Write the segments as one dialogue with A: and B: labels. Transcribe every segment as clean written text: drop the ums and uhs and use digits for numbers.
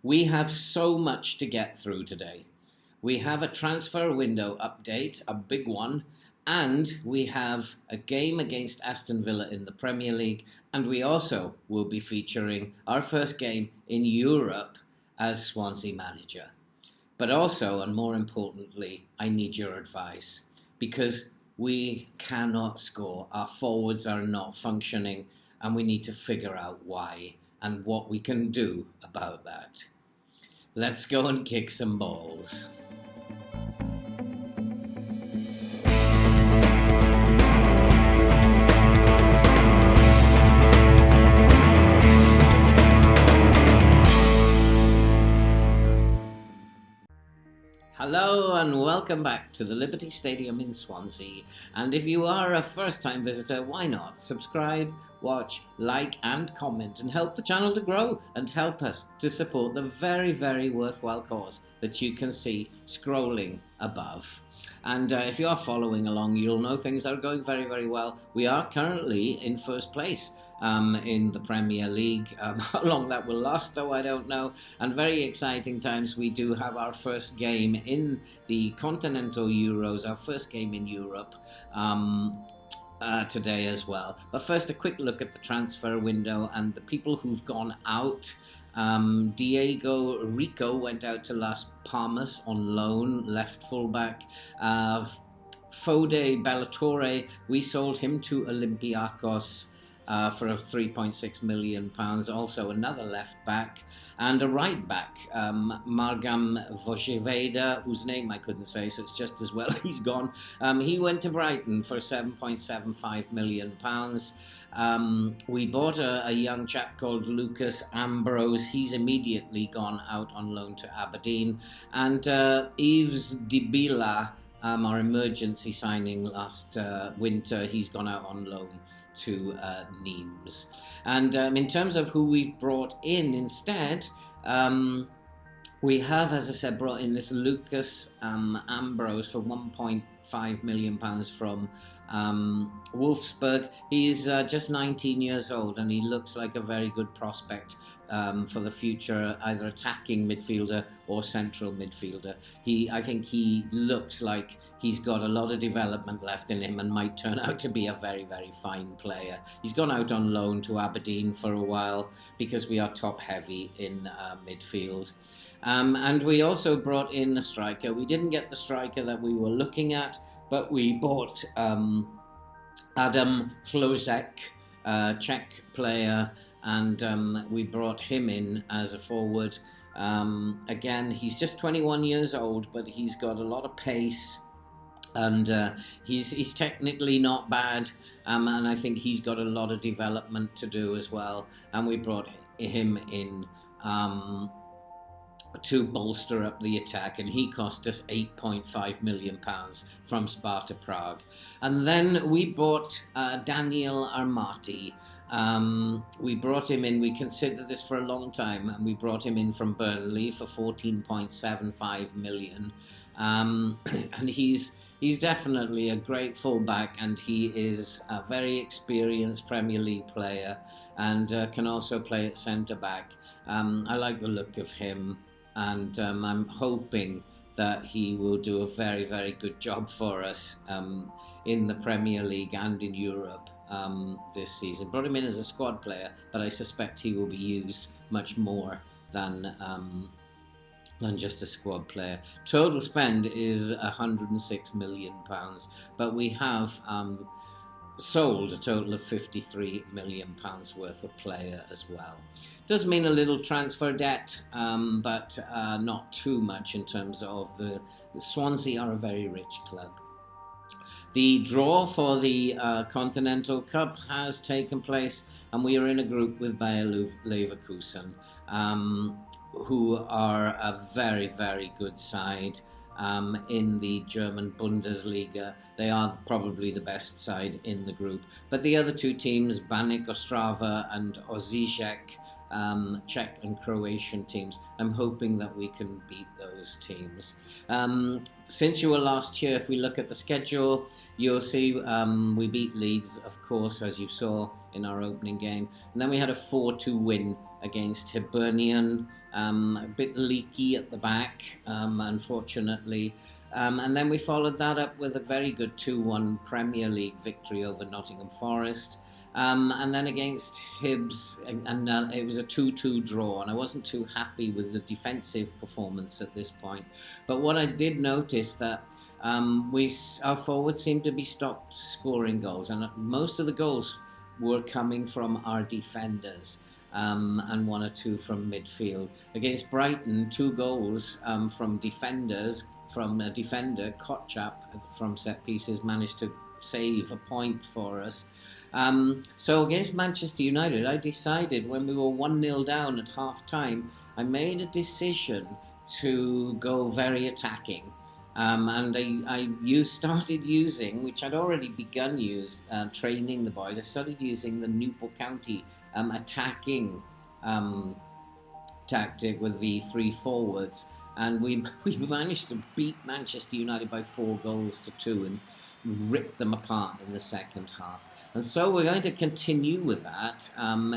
A: We have so much to get through today. We have a transfer window update, a big one, and we have a game against Aston Villa in the Premier League, and we also will be featuring our first game in Europe as Swansea manager. But also, and more importantly, I need your advice, because we cannot score. Our forwards are not functioning, and we need to figure out why and what we can do about that. Let's go and kick some balls. Hello and welcome back to the Liberty Stadium in Swansea, and if you are a first-time visitor, why not subscribe, watch, like and comment and help the channel to grow and help us to support the very, very worthwhile cause that you can see scrolling above. And if you are following along, you'll know things are going very, very well. We are currently in first place in the Premier League. How long that will last, though, I don't know. And very exciting times. We do have our first game in the Continental Euros, our first game in Europe today as well. But first, a quick look at the transfer window and the people who've gone out. Diego Rico went out to Las Palmas on loan, left fullback. Fode Ballatore, we sold him to Olympiacos for £3.6 million, also another left back, and a right back, Margam Vojeveda, whose name I couldn't say, so it's just as well he's gone. He went to Brighton for £7.75 million. We bought a young chap called Lucas Ambrose. He's immediately gone out on loan to Aberdeen, and Yves Dibila, our emergency signing last winter, he's gone out on loan to Nimes. And in terms of who we've brought in instead, we have, as I said, brought in this Lucas Ambrose for £1.5 million from Wolfsburg. He's just 19 years old, and he looks like a very good prospect for the future, either attacking midfielder or central midfielder. I think he looks like he's got a lot of development left in him and might turn out to be a very, very fine player. He's gone out on loan to Aberdeen for a while because we are top heavy in midfield. And we also brought in a striker. We didn't get the striker that we were looking at, but we bought Adam Hlozek, Czech player, and we brought him in as a forward. Again, he's just 21 years old, but he's got a lot of pace, and he's technically not bad, and I think he's got a lot of development to do as well. And we brought him in to bolster up the attack, and he cost us £8.5 million from Sparta Prague. And then we bought Daniel Armati. We brought him in, we considered this for a long time, and we brought him in from Burnley for £14.75 million. And he's definitely a great fullback, and he is a very experienced Premier League player, and can also play at centre-back. I like the look of him, and I'm hoping that he will do a very, very good job for us in the Premier League and in Europe this season. Brought him in as a squad player, but I suspect he will be used much more than just a squad player. Total spend is £106 million, but we have sold a total of £53 million worth of player as well. Does mean a little transfer debt, but not too much in terms of the Swansea are a very rich club. The draw for the Continental Cup has taken place, and we are in a group with Bayer Leverkusen, who are a very, very good side in the German Bundesliga. They are probably the best side in the group. But the other two teams, Baník Ostrava and Osijek, Czech and Croatian teams, I'm hoping that we can beat those teams. Since you were last here, if we look at the schedule, you'll see we beat Leeds, of course, as you saw in our opening game. And then we had a 4-2 win against Hibernian, a bit leaky at the back, unfortunately. And then we followed that up with a very good 2-1 Premier League victory over Nottingham Forest. And then against Hibs, and it was a 2-2 draw, and I wasn't too happy with the defensive performance at this point. But what I did notice that our forwards seemed to be stopped scoring goals, and most of the goals were coming from our defenders, and 1 or 2 from midfield. Against Brighton, 2 goals from defenders. From a defender, Kotchap, from set pieces, managed to save a point for us. So against Manchester United, I decided when we were 1-0 down at half-time, I made a decision to go very attacking. And I started using, which I'd already begun training the boys, I started using the Newport County attacking tactic with the 3 forwards. And we managed to beat Manchester United by 4-2 and rip them apart in the second half. And so we're going to continue with that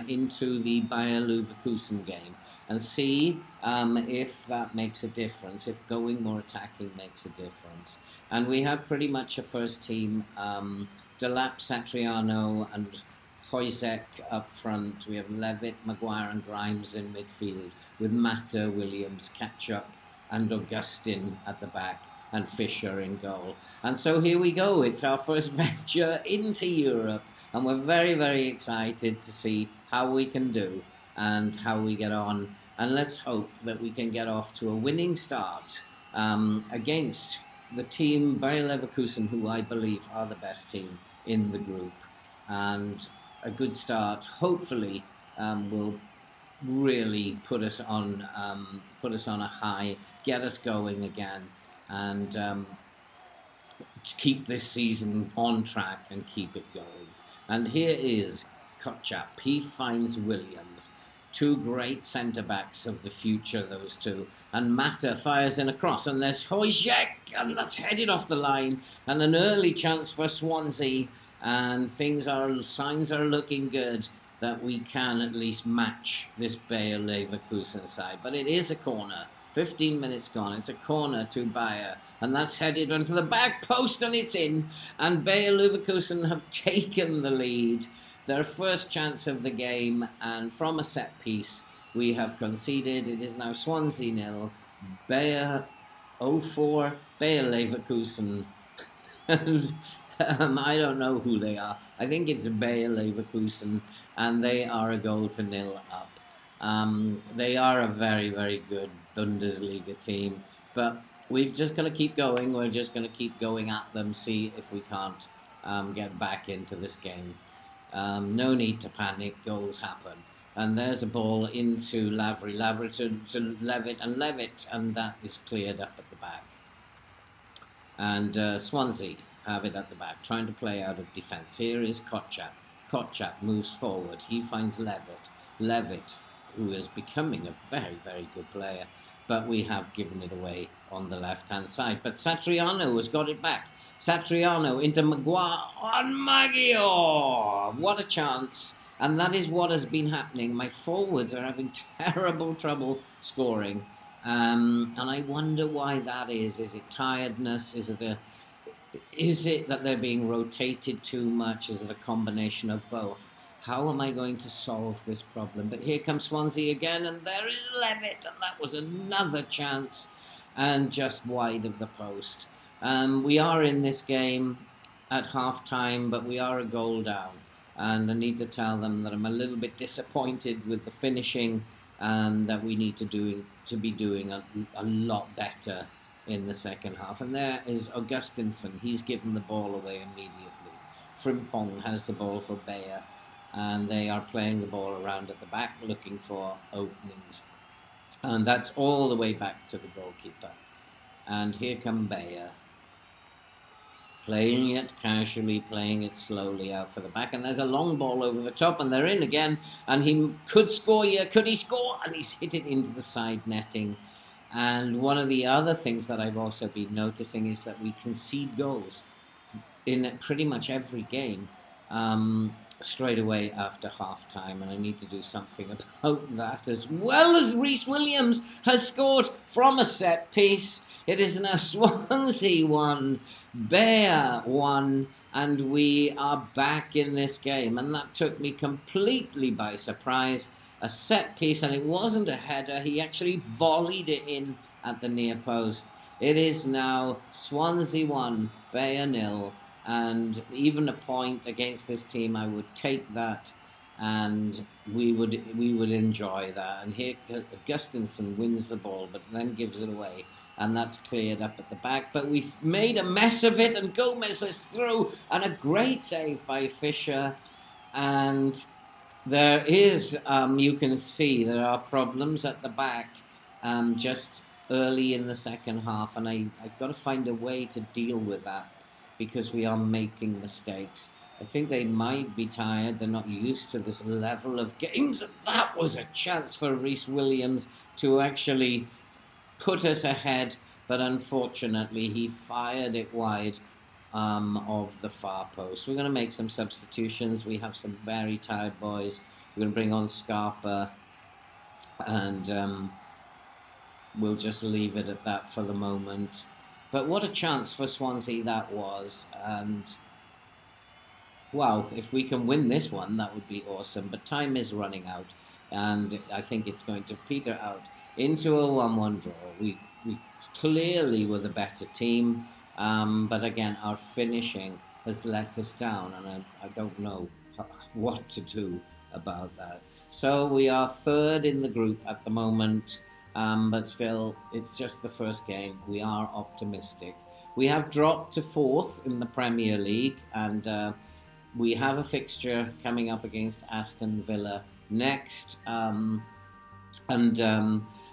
A: into the Bayer Leverkusen game and see if that makes a difference, if going more attacking makes a difference. And we have pretty much a first team, Delap, Satriano and Hojsek up front. We have Levitt, Maguire and Grimes in midfield with Mata, Williams, Ketchup and Augustin at the back, and Fisher in goal. And so here we go. It's our first venture into Europe, and we're very, very excited to see how we can do and how we get on. And let's hope that we can get off to a winning start against the team Bayer Leverkusen, who I believe are the best team in the group. And a good start, hopefully, will really put us on a high, get us going again, and keep this season on track and keep it going. And here is Kotchap. He finds Williams. 2 great centre-backs of the future, those 2. And Mata fires in a cross, and there's Hojsek, and that's headed off the line. And an early chance for Swansea, and signs are looking good that we can at least match this Bayer Leverkusen side. But it is a corner. 15 minutes gone. It's a corner to Bayer, and that's headed onto the back post, and it's in. And Bayer Leverkusen have taken the lead, their first chance of the game, and from a set piece, we have conceded. It is now Swansea 0, Bayer 0-4, Bayer Leverkusen. And I don't know who they are. I think it's Bayer Leverkusen, and they are a 0 up. They are a very, very good Bundesliga team, but we've just got to keep going. We're just going to keep going at them, see if we can't get back into this game. No need to panic, goals happen. And there's a ball into Lavry to Levitt, and that is cleared up at the back. And Swansea have it at the back, trying to play out of defence. Here is Kotchap. Kotchap moves forward. He finds Levitt, who is becoming a very, very good player, but we have given it away on the left-hand side. But Satriano has got it back. Satriano into Maguire on Maggio. What a chance. And that is what has been happening. My forwards are having terrible trouble scoring. And I wonder why that is. Is it tiredness? Is it that they're being rotated too much? Is it a combination of both? How am I going to solve this problem? But here comes Swansea again, and there is Levitt, and that was another chance, and just wide of the post. We are in this game at half-time, but we are a goal down, and I need to tell them that I'm a little bit disappointed with the finishing, and that we need to be doing a lot better in the second half. And there is Augustinsson. He's given the ball away immediately. Frimpong has the ball for Bayer, and they are playing the ball around at the back, looking for openings. And that's all the way back to the goalkeeper. And here come Bayer, playing it casually, playing it slowly out for the back. And there's a long ball over the top, and they're in again. And he could score here. Could he score? And he's hit it into the side netting. And one of the other things that I've also been noticing is that we concede goals in pretty much every game. straight away after half-time, and I need to do something about that, as well as Rhys Williams has scored from a set piece. It is now Swansea 1, Bear 1, and we are back in this game, and that took me completely by surprise. A set piece, and it wasn't a header. He actually volleyed it in at the near post. It is now Swansea 1, Bear 0, and even a point against this team, I would take that, and we would enjoy that. And here Augustinsson wins the ball, but then gives it away, and that's cleared up at the back. But we've made a mess of it, and Gomez is through, and a great save by Fisher. And there is, you can see, there are problems at the back just early in the second half, and I've got to find a way to deal with that, because we are making mistakes. I think they might be tired. They're not used to this level of games. And that was a chance for Rhys Williams to actually put us ahead, but unfortunately he fired it wide of the far post. We're going to make some substitutions. We have some very tired boys. We're going to bring on Scarpa, and we'll just leave it at that for the moment. But what a chance for Swansea that was. And, wow, if we can win this one, that would be awesome. But time is running out, and I think it's going to peter out into a 1-1 draw. We clearly were the better team, but again, our finishing has let us down, and I don't know what to do about that. So we are third in the group at the moment. But still, it's just the first game. We are optimistic. We have dropped to fourth in the Premier League, and we have a fixture coming up against Aston Villa next.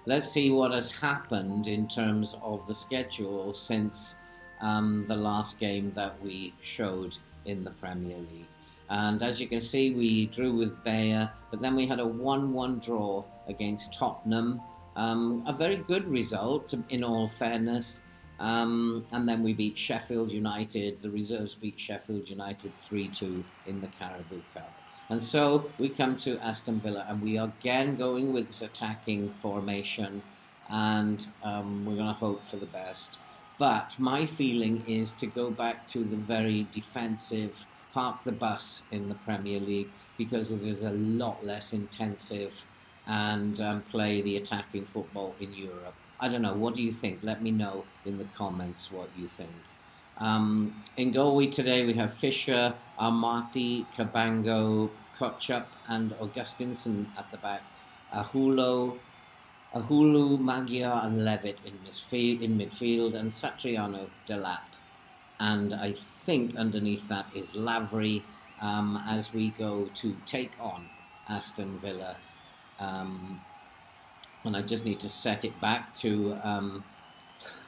A: Let's see what has happened in terms of the schedule since the last game that we showed in the Premier League. And as you can see, we drew with Bayer, but then we had a 1-1 draw against Tottenham. A very good result, in all fairness. And then we beat Sheffield United. The reserves beat Sheffield United 3-2 in the Carabao Cup. And so we come to Aston Villa, and we are again going with this attacking formation, and we're going to hope for the best. But my feeling is to go back to the very defensive, park the bus in the Premier League, because it is a lot less intensive, and play the attacking football in Europe. I don't know, what do you think? Let me know in the comments what you think. In goal today we have Fisher, Armati, Cabango, Kotchup and Augustinsson at the back. Ahulu, Magyar and Levitt in midfield, and Satriano, Delap. And I think underneath that is Lavery as we go to take on Aston Villa. And I just need to set it back to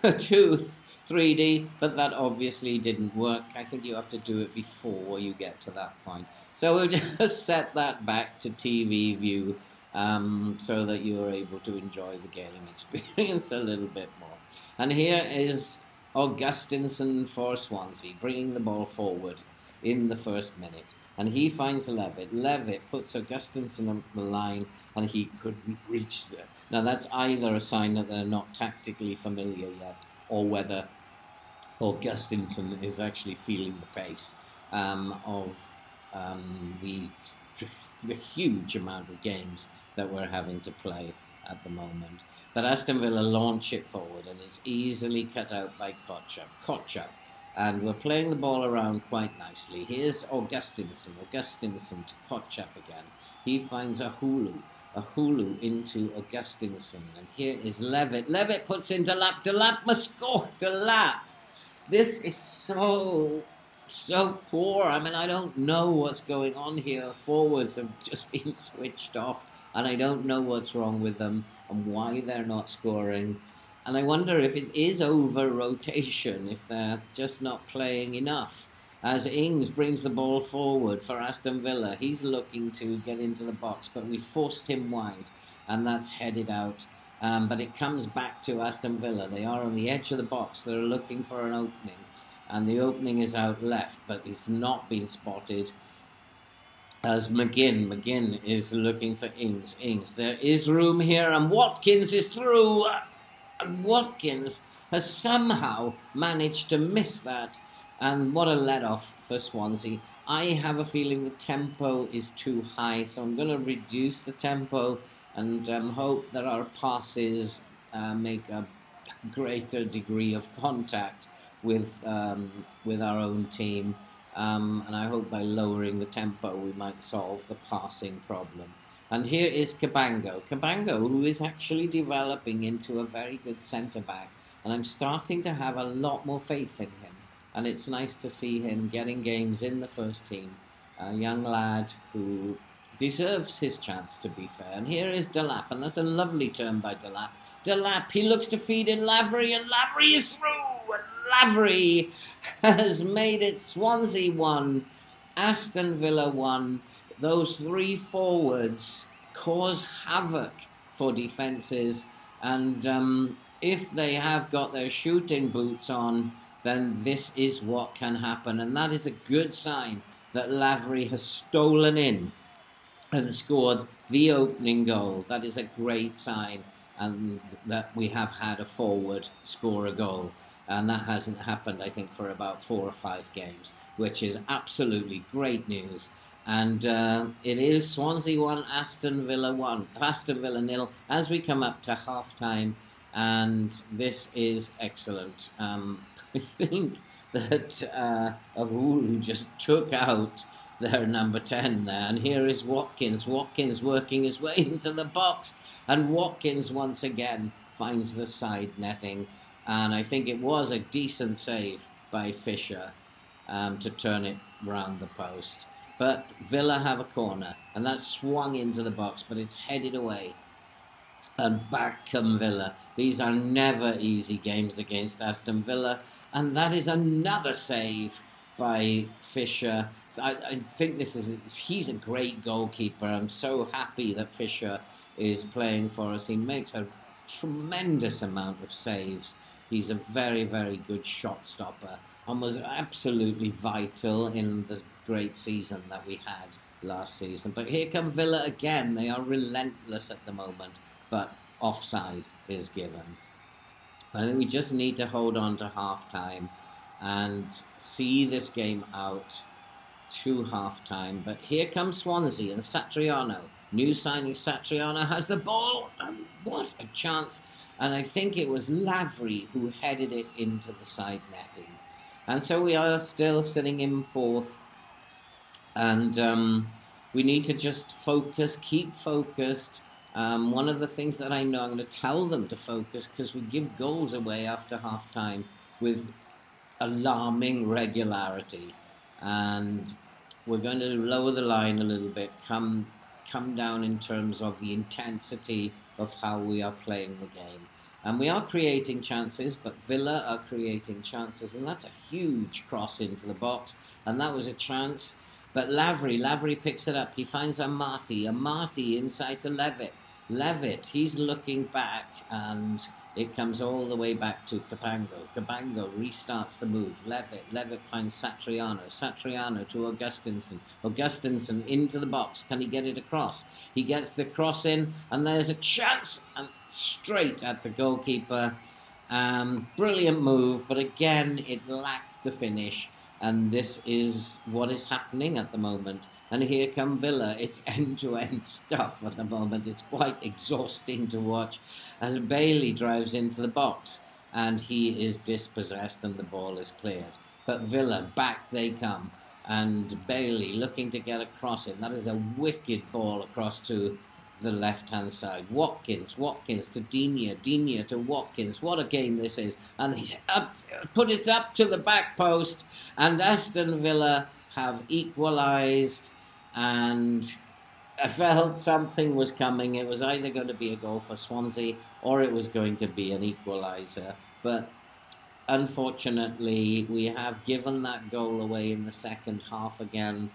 A: 3D, but that obviously didn't work. I think you have to do it before you get to that point. So we'll just set that back to TV view so that you're able to enjoy the game experience a little bit more. And here is Augustinsson for Swansea, bringing the ball forward in the first minute. And he finds Levitt. Levitt puts Augustinsson on the line, and he couldn't reach there. Now that's either a sign that they're not tactically familiar yet, or whether Augustinsson is actually feeling the pace of the huge amount of games that we're having to play at the moment. But Aston Villa launch it forward, and it's easily cut out by Kotchup. And we're playing the ball around quite nicely. Here's Augustinsson to Kotchup again. He finds Ahulu into Augustinsson. And here is Levitt. Levitt puts in Delap. Delap must score. Delap. This is so poor. I mean, I don't know what's going on here. Forwards have just been switched off, and I don't know what's wrong with them and why they're not scoring. And I wonder if it is over-rotation, if they're just not playing enough. As Ings brings the ball forward for Aston Villa, he's looking to get into the box, but we forced him wide, and that's headed out. But it comes back to Aston Villa. They are on the edge of the box. They're looking for an opening, and the opening is out left, but it's not been spotted. as McGinn is looking for Ings. There is room here, and Watkins is through. And Watkins has somehow managed to miss that. And what a let-off for Swansea. I have a feeling the tempo is too high, so I'm going to reduce the tempo and hope that our passes make a greater degree of contact with our own team. And I hope by lowering the tempo we might solve the passing problem. And here is Cabango, who is actually developing into a very good centre-back. And I'm starting to have a lot more faith in him. And it's nice to see him getting games in the first team. A young lad who deserves his chance, to be fair. And here is Delap, and that's a lovely turn by Delap. Delap, he looks to feed in Lavery, and Lavery is through! And Lavery has made it Swansea 1, Aston Villa 1. Those three forwards cause havoc for defences, and if they have got their shooting boots on, then this is what can happen. And that is a good sign that Lavery has stolen in and scored the opening goal. That is a great sign, and that we have had a forward score a goal. And that hasn't happened, I think, for about 4 or 5 games, which is absolutely great news. And it is Swansea 1, Aston Villa 1, Aston Villa 0, as we come up to half-time. And this is excellent. I think that Ahulu just took out their number 10 there. And here is Watkins. Watkins working his way into the box. And Watkins once again finds the side netting. And I think it was a decent save by Fisher to turn it round the post. But Villa have a corner. And that's swung into the box, but it's headed away. And back come Villa. These are never easy games against Aston Villa. And that is another save by Fisher. I think he's a great goalkeeper. I'm so happy that Fisher is playing for us. He makes a tremendous amount of saves. He's a very, very good shot stopper and was absolutely vital in the great season that we had last season. But here come Villa again. They are relentless at the moment, but offside is given. I think we just need to hold on to half-time and see this game out to half-time. But here comes Swansea and Satriano. New signing Satriano has the ball. And what a chance. And I think it was Lavery who headed it into the side netting. And so we are still sitting in 4th. And we need to just focus, keep focused. One of the things that I know, I'm going to tell them to focus because we give goals away after half-time with alarming regularity. And we're going to lower the line a little bit, come down in terms of the intensity of how we are playing the game. And we are creating chances, but Villa are creating chances, and that's a huge cross into the box. And that was a chance. But Lavery picks it up. He finds Armati inside to Levitt, he's looking back, and it comes all the way back to Cabango. Cabango restarts the move. Levitt finds Satriano to Augustinson into the box. Can he get it across? He gets the cross in, and there's a chance, and straight at the goalkeeper. Brilliant move, but again, it lacked the finish. And this is what is happening at the moment. And here come Villa. It's end-to-end stuff at the moment. It's quite exhausting to watch as Bailey drives into the box. And he is dispossessed and the ball is cleared. But Villa, back they come. And Bailey looking to get across it. That is a wicked ball across to the left-hand side. Watkins to Digne to Watkins. What a game this is. And he put it up to the back post. And Aston Villa have equalised. And I felt something was coming. It was either going to be a goal for Swansea or it was going to be an equaliser. But unfortunately, we have given that goal away in the second half again.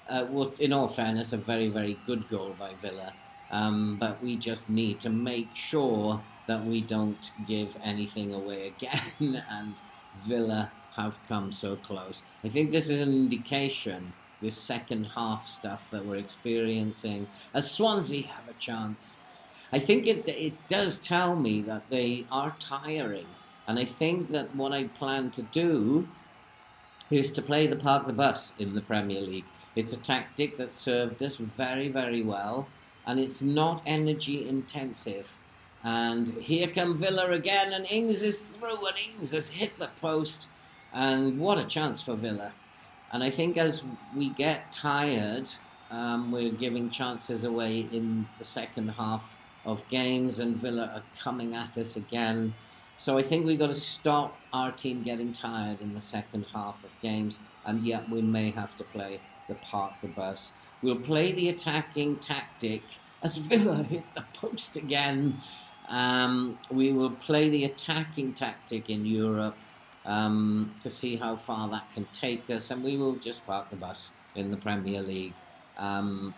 A: In all fairness, a very, very good goal by Villa. But we just need to make sure that we don't give anything away again. And Villa have come so close. I think this is an indication this second half stuff that we're experiencing, as Swansea have a chance. I think it does tell me that they are tiring, and I think that what I plan to do is to play the park the bus in the Premier League. It's a tactic that served us very, very well, and it's not energy intensive. And here come Villa again, and Ings is through, and Ings has hit the post, and what a chance for Villa. And I think as we get tired, we're giving chances away in the second half of games, and Villa are coming at us again. So I think we've got to stop our team getting tired in the second half of games, and yet we may have to play the park the bus. We'll play the attacking tactic as Villa hit the post again. We will play the attacking tactic in Europe to see how far that can take us, and we will just park the bus in the Premier League and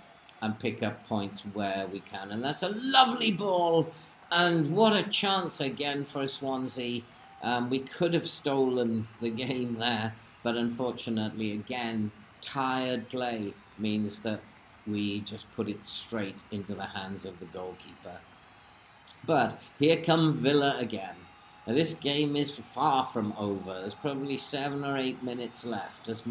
A: pick up points where we can. And that's a lovely ball, and what a chance again for Swansea. We could have stolen the game there, but unfortunately, again, tired play means that we just put it straight into the hands of the goalkeeper. But here come Villa again. Now, this game is far from over. There's probably 7 or 8 minutes left. As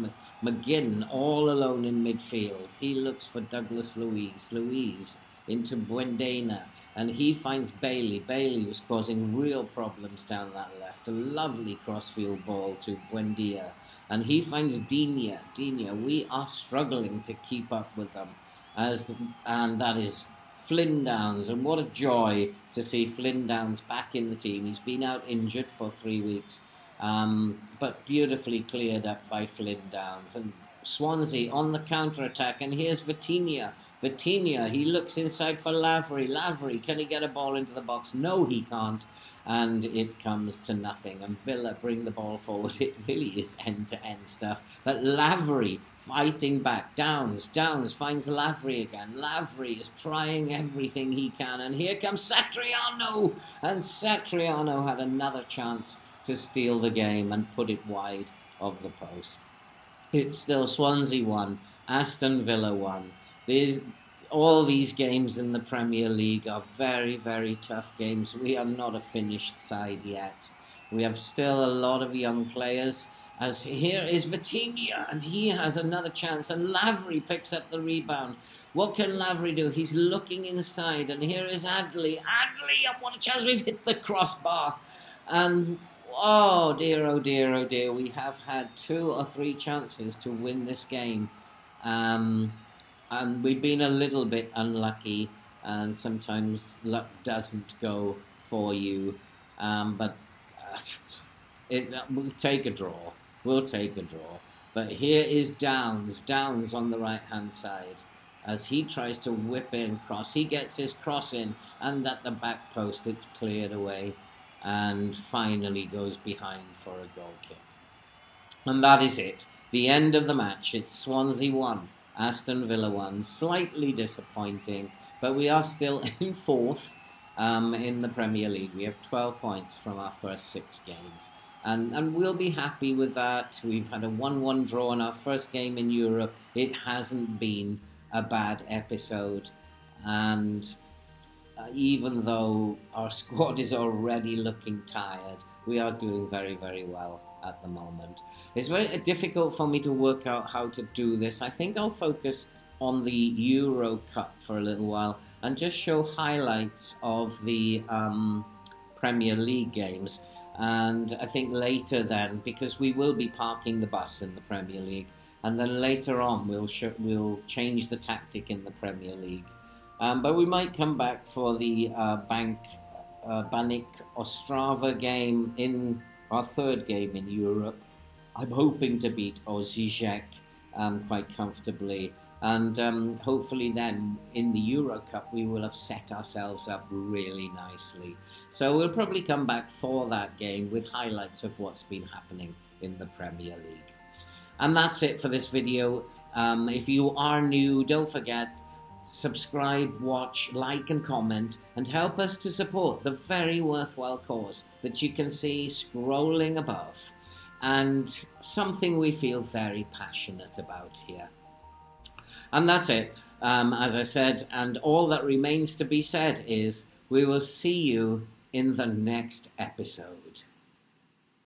A: McGinn all alone in midfield. He looks for Douglas Luiz. Luiz into Buendena. And he finds Bailey. Bailey was causing real problems down that left. A lovely crossfield ball to Buendia. And he finds Digne. Digne, we are struggling to keep up with them. And that is Flynn Downs, and what a joy to see Flynn Downs back in the team. He's been out injured for 3 weeks, but beautifully cleared up by Flynn Downs. And Swansea on the counter-attack, and here's Vitinha. Vitinha, he looks inside for Lavery. Lavery, can he get a ball into the box? No, he can't. And it comes to nothing. And Villa bring the ball forward. It really is end-to-end stuff. But Lavery fighting back. Downs finds Lavery again. Lavery is trying everything he can. And here comes Satriano. And Satriano had another chance to steal the game and put it wide of the post. It's still Swansea 1, Aston Villa 1. All these games in the Premier League are very, very tough games. We are not a finished side yet. We have still a lot of young players. As here is Vitinha, and he has another chance, and Lavery picks up the rebound. What can Lavery do? He's looking inside, and here is Adley. Adley, and what a chance, we've hit the crossbar. And oh dear, oh dear, oh dear, we have had 2 or 3 chances to win this game. And we've been a little bit unlucky, and sometimes luck doesn't go for you. But we'll take a draw. We'll take a draw. But here is Downs. Downs on the right-hand side. As he tries to whip in cross. He gets his cross in, and at the back post it's cleared away. And finally goes behind for a goal kick. And that is it. The end of the match. It's Swansea 1. Aston Villa 1, slightly disappointing, but we are still in 4th in the Premier League. We have 12 points from our first 6 games, and we'll be happy with that. We've had a 1-1 draw in our first game in Europe. It hasn't been a bad episode, and even though our squad is already looking tired, we are doing very, very well at the moment. It's very difficult for me to work out how to do this. I think I'll focus on the Euro Cup for a little while and just show highlights of the Premier League games. And I think later then, because we will be parking the bus in the Premier League, and then later on we'll change the tactic in the Premier League. But we might come back for the Banik Ostrava game in our 3rd game in Europe. I'm hoping to beat Osijek quite comfortably. And hopefully then in the Euro Cup we will have set ourselves up really nicely. So we'll probably come back for that game with highlights of what's been happening in the Premier League. And that's it for this video. If you are new, don't forget, subscribe, watch, like and comment, and help us to support the very worthwhile cause that you can see scrolling above, and something we feel very passionate about here. And that's it. As I said, and all that remains to be said is we will see you in the next episode.